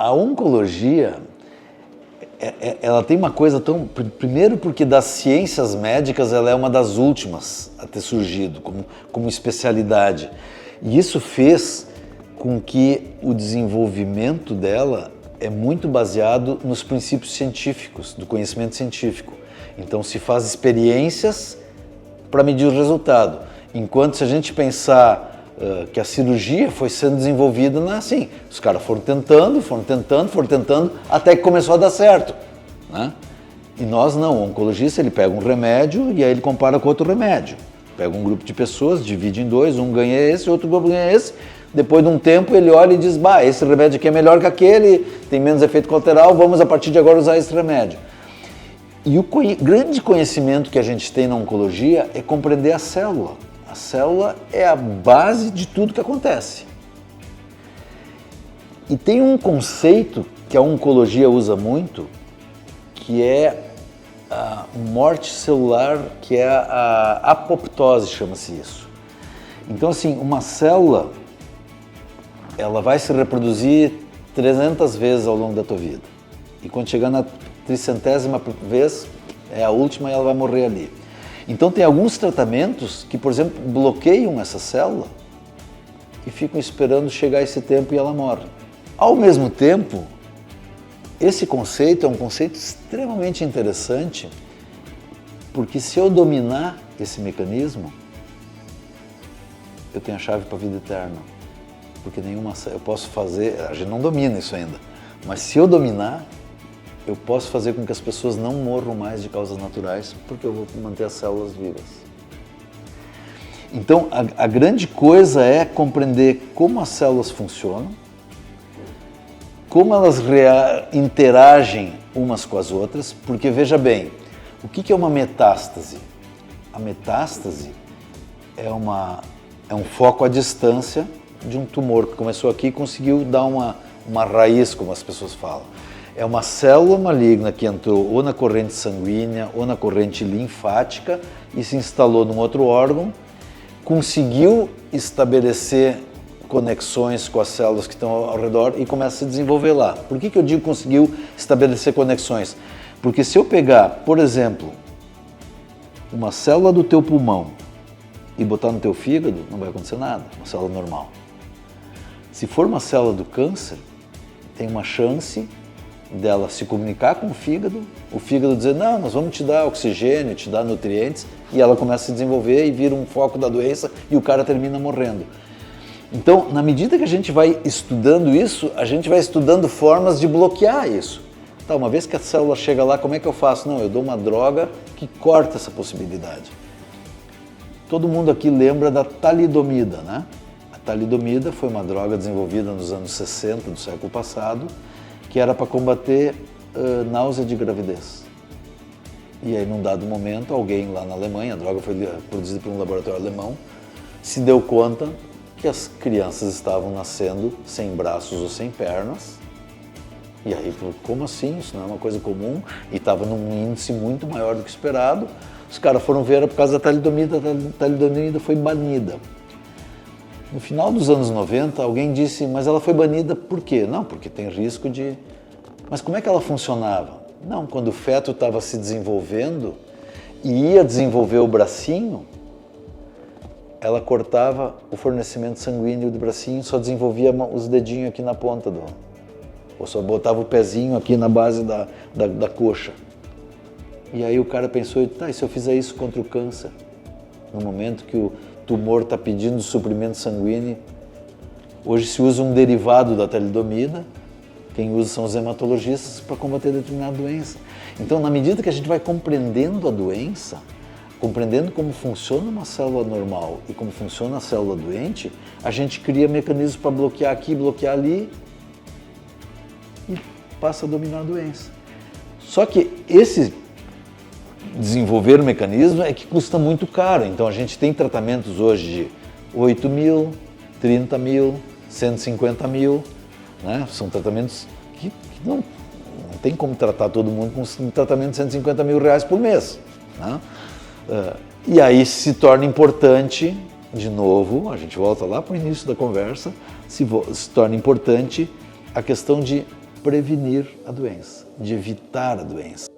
A oncologia, ela tem uma coisa tão... Primeiro porque das ciências médicas ela é uma das últimas a ter surgido como especialidade. E isso fez com que o desenvolvimento dela é muito baseado nos princípios científicos, do conhecimento científico. Então se faz experiências para medir o resultado. Enquanto se a gente pensar que a cirurgia foi sendo desenvolvida assim, os caras foram tentando, até que começou a dar certo, né? E nós não, o oncologista ele pega um remédio e aí ele compara com outro remédio. Pega um grupo de pessoas, divide em dois, um ganha esse, outro grupo ganha esse. Depois de um tempo ele olha e diz, esse remédio aqui é melhor que aquele, tem menos efeito colateral, vamos a partir de agora usar esse remédio. E o grande conhecimento que a gente tem na oncologia é compreender a célula. A célula é a base de tudo que acontece. E tem um conceito que a oncologia usa muito, que é a morte celular, que é a apoptose, chama-se isso. Então, assim, uma célula, ela vai se reproduzir 300 vezes ao longo da tua vida. E quando chegar na 300ª vez, é a última e ela vai morrer ali. Então tem alguns tratamentos que, por exemplo, bloqueiam essa célula e ficam esperando chegar esse tempo e ela morre. Ao mesmo tempo, esse conceito é um conceito extremamente interessante, porque se eu dominar esse mecanismo, eu tenho a chave para a vida eterna. Porque eu posso fazer, a gente não domina isso ainda, mas se eu dominar, eu posso fazer com que as pessoas não morram mais de causas naturais, porque eu vou manter as células vivas. Então, a grande coisa é compreender como as células funcionam, como elas interagem umas com as outras, porque, veja bem, o que é uma metástase? A metástase é um foco à distância de um tumor que começou aqui e conseguiu dar uma raiz, como as pessoas falam. É uma célula maligna que entrou ou na corrente sanguínea ou na corrente linfática e se instalou num outro órgão, conseguiu estabelecer conexões com as células que estão ao redor e começa a se desenvolver lá. Por que eu digo conseguiu estabelecer conexões? Porque se eu pegar, por exemplo, uma célula do teu pulmão e botar no teu fígado, não vai acontecer nada, uma célula normal. Se for uma célula do câncer, tem uma chance dela se comunicar com o fígado dizer, não, nós vamos te dar oxigênio, te dar nutrientes, e ela começa a se desenvolver e vira um foco da doença e o cara termina morrendo. Então, na medida que a gente vai estudando isso, a gente vai estudando formas de bloquear isso. Tá, uma vez que a célula chega lá, como é que eu faço? Não, eu dou uma droga que corta essa possibilidade. Todo mundo aqui lembra da talidomida, né? A talidomida foi uma droga desenvolvida nos anos 60 do século passado, que era para combater náusea de gravidez. E aí, num dado momento, alguém lá na Alemanha, a droga foi produzida por um laboratório alemão, se deu conta que as crianças estavam nascendo sem braços ou sem pernas. E aí, como assim? Isso não é uma coisa comum? E estava num índice muito maior do que esperado. Os caras foram ver, era por causa da talidomida, a talidomida foi banida. No final dos anos 90, alguém disse, mas ela foi banida por quê? Não, porque tem risco de... Mas como é que ela funcionava? Não, quando o feto estava se desenvolvendo e ia desenvolver o bracinho, ela cortava o fornecimento sanguíneo do bracinho, só desenvolvia os dedinhos aqui na ponta ou só botava o pezinho aqui na base da coxa. E aí o cara pensou, tá, e se eu fizer isso contra o câncer? No momento que o tumor está pedindo suprimento sanguíneo, hoje se usa um derivado da talidomida, quem usa são os hematologistas para combater determinada doença. Então, na medida que a gente vai compreendendo a doença, compreendendo como funciona uma célula normal e como funciona a célula doente, a gente cria mecanismos para bloquear aqui, bloquear ali e passa a dominar a doença. Só que esse desenvolver o mecanismo é que custa muito caro. Então a gente tem tratamentos hoje de 8 mil, 30 mil, 150 mil, né? São tratamentos que não tem como tratar todo mundo com um tratamento de 150 mil reais por mês, né? E aí se torna importante, de novo, a gente volta lá para o início da conversa, se torna importante a questão de prevenir a doença, de evitar a doença.